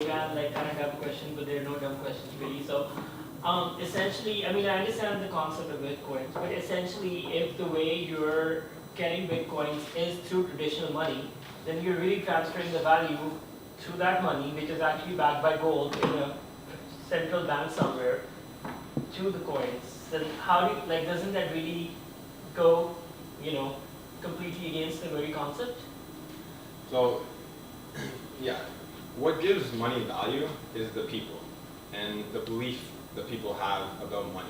like kind of dumb question, but there are no dumb questions really. So essentially, I mean, I understand the concept of Bitcoins, but essentially, if the way you're getting Bitcoins is through traditional money, then you're really transferring the value through that money, which is actually backed by gold in a central bank somewhere, to the coins. Then how do you, like, doesn't that really go, you know, completely against the very concept? So, yeah, what gives money value is the people and the belief that people have about money.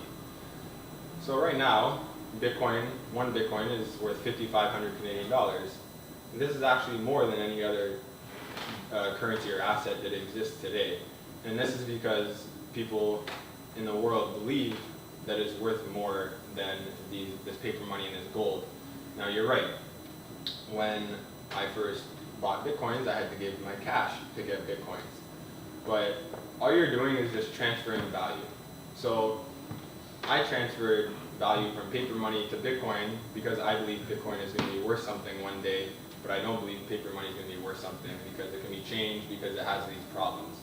So right now, one Bitcoin is worth 5,500 Canadian dollars. And this is actually more than any other currency or asset that exists today. And this is because people in the world believe that it's worth more than this paper money and this gold. Now you're right. When I first bought Bitcoins, I had to give my cash to get Bitcoins. But all you're doing is just transferring value. So I transferred value from paper money to Bitcoin because I believe Bitcoin is going to be worth something one day, but I don't believe paper money is going to be worth something because it can be changed because it has these problems.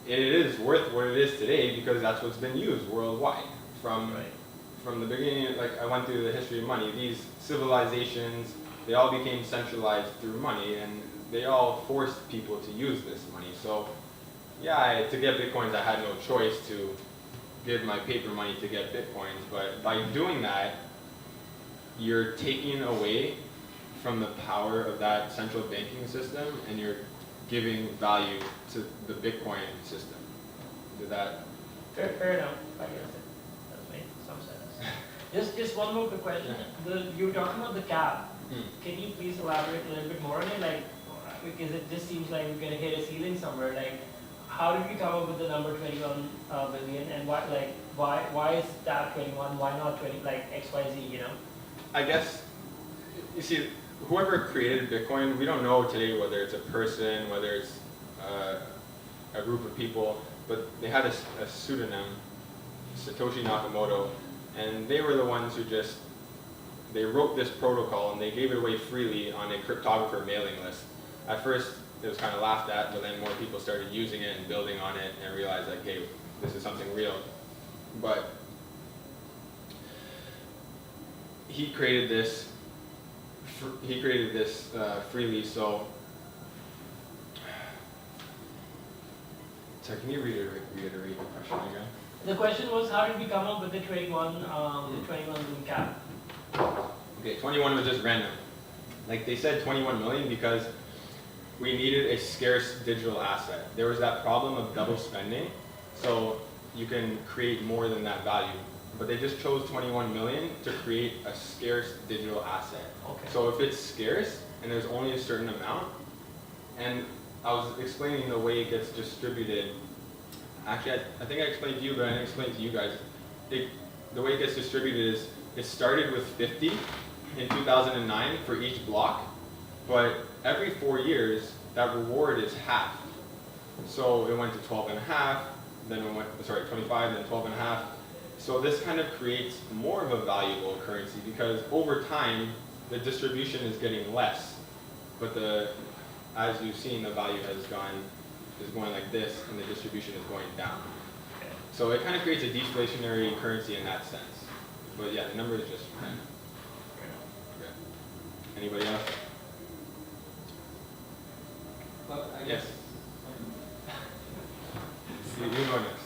And it is worth what it is today because that's what's been used worldwide. From the beginning, like I went through the history of money, these civilizations, they all became centralized through money, and they all forced people to use this money. So yeah, to get Bitcoins, I had no choice to give my paper money to get Bitcoins, but by doing that, you're taking away from the power of that central banking system, and you're giving value to the Bitcoin system. Did that? Fair enough. I guess that makes some sense. Just one more quick question. You were talking about the cap. Can you please elaborate a little bit more on it? Like, because it just seems like we're gonna hit a ceiling somewhere. Like, how did we come up with the number 21 billion, and why is that 21? Why not 20? Like X, Y, Z? You know? I guess you see, whoever created Bitcoin, we don't know today whether it's a person, whether it's a group of people, but they had a pseudonym, Satoshi Nakamoto, and they were the ones who they wrote this protocol and they gave it away freely on a cryptographer mailing list. At first, it was kind of laughed at, but then more people started using it and building on it and realized like, hey, this is something real. But he created this freely, so can you reiterate the question again? The question was, how did we come up with the 21 million cap? Okay, 21 was just random. Like they said 21 million because we needed a scarce digital asset. There was that problem of double spending, so you can create more than that value. But they just chose 21 million to create a scarce digital asset. Okay. So if it's scarce and there's only a certain amount, and I was explaining the way it gets distributed. Actually, I think I explained to you, but I didn't explain to you guys. The way it gets distributed is it started with 50 in 2009 for each block, but every 4 years, that reward is half. So it went to 12 and a half, then it went, 25, then 12 and a half. So this kind of creates more of a valuable currency because over time, the distribution is getting less, but as you've seen, the value is going like this, and the distribution is going down. Okay. So it kind of creates a deflationary currency in that sense. But yeah, the number is just random. Okay. Anybody else? Well, I Yes. guess. You go next.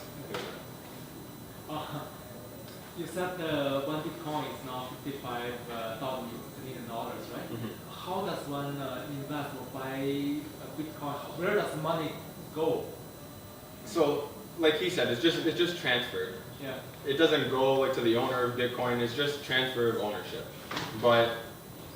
You said the one Bitcoin is now 55,000 Canadian dollars, right? Mm-hmm. How does one invest or buy a Bitcoin? Where does money go? So, like he said, it's just transferred. Yeah. It doesn't go like to the owner of Bitcoin. It's just transfer of ownership. But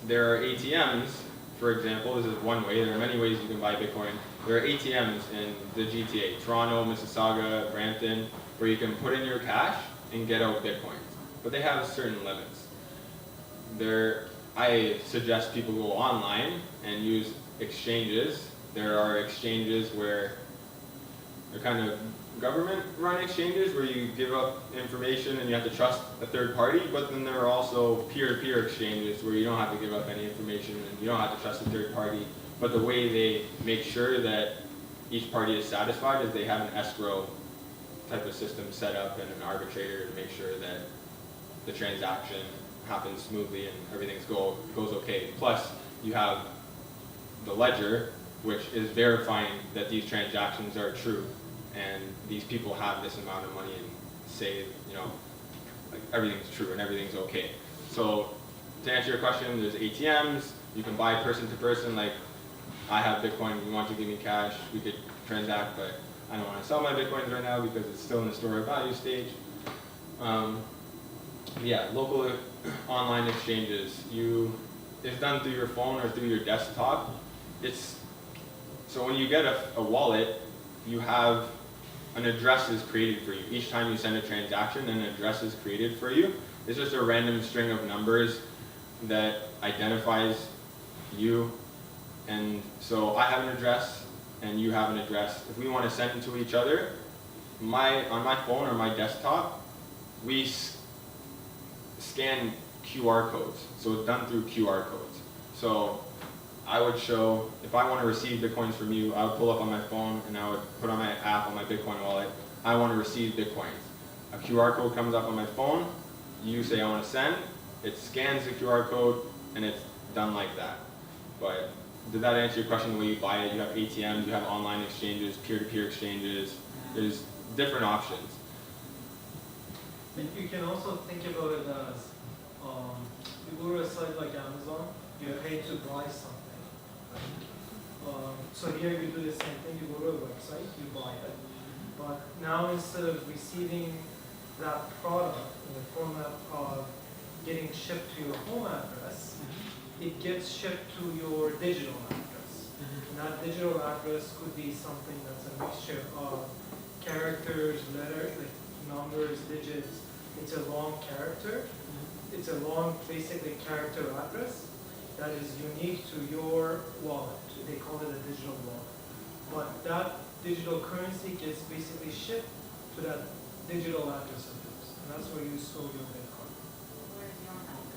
there are ATMs, for example. This is one way. There are many ways you can buy Bitcoin. There are ATMs in the GTA, Toronto, Mississauga, Brampton, where you can put in your cash and get out Bitcoins. But they have certain limits. I suggest people go online and use exchanges. There are exchanges where they're kind of government-run exchanges where you give up information and you have to trust a third party, but then there are also peer-to-peer exchanges where you don't have to give up any information and you don't have to trust a third party, but the way they make sure that each party is satisfied is they have an escrow type of system set up and an arbitrator to make sure that the transaction happens smoothly and everything's goes okay. Plus, you have the ledger, which is verifying that these transactions are true and these people have this amount of money and say, you know, like everything's true and everything's okay. So to answer your question, there's ATMs, you can buy person to person, like I have Bitcoin, you want to give me cash, we could transact, but I don't want to sell my Bitcoins right now because it's still in the store of value stage. Yeah, local online exchanges, it's done through your phone or through your desktop. So when you get a wallet, you have an address is created for you. Each time you send a transaction, an address is created for you. It's just a random string of numbers that identifies you. And so I have an address and you have an address. If we want to send it to each other, on my phone or my desktop, we scan QR codes. So it's done through QR codes. So I would show, if I want to receive Bitcoins from you, I would pull up on my phone and I would put on my app on my Bitcoin wallet, I want to receive Bitcoins. A QR code comes up on my phone, you say I want to send, it scans the QR code and it's done like that. But did that answer your question the way you buy it? You have ATMs, you have online exchanges, peer-to-peer exchanges, there's different options. And you can also think about it as, you go to a site like Amazon, you pay to buy something. So here you do the same thing, you go to a website, you buy it. But now instead of receiving that product in the format of getting shipped to your home address, it gets shipped to your digital address. And that digital address could be something that's a mixture of characters, letters, like numbers, digits. It's a long character. It's a long, basically, character address that is unique to your wallet. They call it a digital wallet. But that digital currency gets basically shipped to that digital address of yours. And that's where you store your Bitcoin. Where's your money?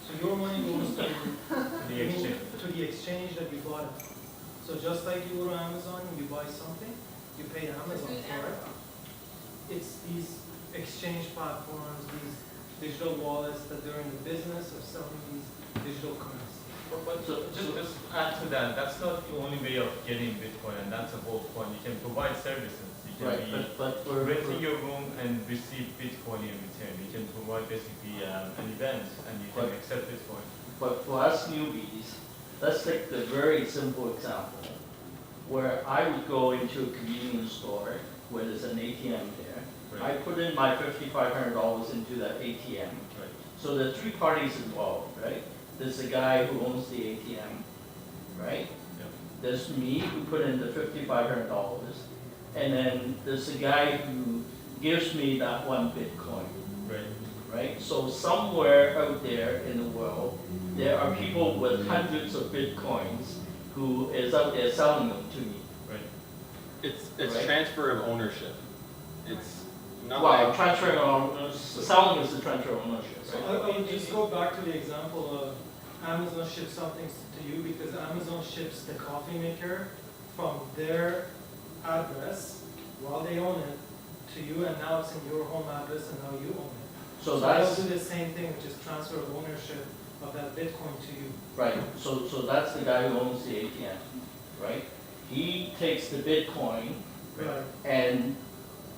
So your money goes to the exchange that you bought it. So just like you go to Amazon and you buy something, you pay Amazon for it. It's these exchange platforms, these digital wallets that they're in the business of selling these digital currencies. But just add to that, that's not the only way of getting Bitcoin, and that's the whole point. You can provide services. You can be renting your room and receive Bitcoin in return. You can provide basically an event, and you can accept Bitcoin. But for us newbies, let's take the very simple example where I would go into a convenience store where there's an ATM there. Right. I put in my $5,500 into that ATM. Right. So there are three parties involved, right? There's the guy who owns the ATM, right? Yep. There's me who put in the $5,500, and then there's the guy who gives me that one Bitcoin, Right. right? So somewhere out there in the world, there are people with hundreds of Bitcoins who is out there selling them to me. Right. It's Right. transfer of ownership. It's not Well, like transfer of selling is the transfer of ownership, So right? I would just go back to the example of Amazon ships something to you because Amazon ships the coffee maker from their address while they own it to you, and now it's in your home address and now you own it. So they'll that's, do the same thing, which is transfer of ownership of that Bitcoin to you. right, so that's the guy who owns the ATM, right? He takes the Bitcoin Right, and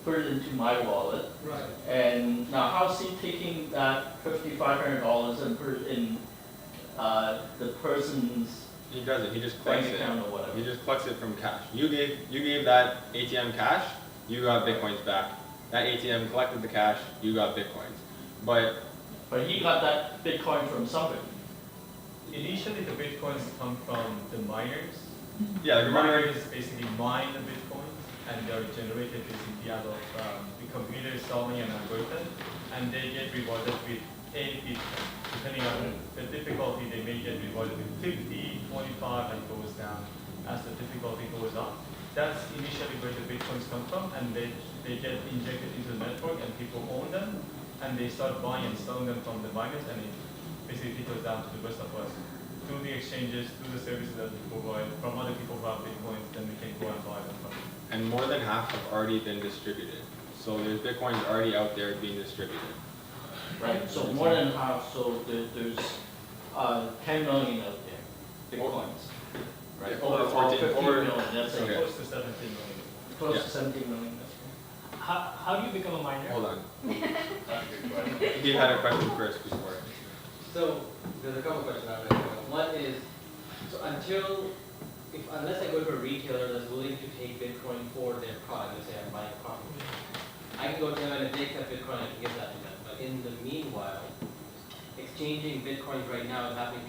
put it into my wallet. right. And now how's he taking that $5,500 and put it in the person's he does it. He just bank collects it. account or whatever? He just collects it from cash. You gave that ATM cash, you got Bitcoins back. That ATM collected the cash, you got Bitcoins. But But he got that Bitcoin from somebody. Initially, the Bitcoins come from the miners. yeah, The remember, miners basically mine the Bitcoins, and they're generated basically out of the computer solving an algorithm, and they get rewarded with a Bitcoin. Depending on the difficulty, they may get rewarded with 50, 25, and goes down as the difficulty goes up. That's initially where the Bitcoins come from, and they get injected into the network, and people own them, and they start buying and selling them from the miners, and it basically trickles down to the rest of us. through the exchanges, through the services that we provide from other people who have Bitcoins, then we can go and buy them from them. And more than half have already been distributed. So there's Bitcoins already out there being distributed. Right, so more than half, so there's 10 million out there, Bitcoins. Right, Yeah, over 14 15 over- million, that's Okay. like Close to 17 million. close Yeah. to 17 million, that's right. How do you become a miner? Hold on. That's a good question. He had a question first before. So there's a couple questions I have. One is, so unless I go to a retailer that's willing to take Bitcoin for their product, let's say I'm buying a coffee machine, I can go to them and if they accept Bitcoin, I can give that to them. But in the meanwhile, exchanging Bitcoins right now is happening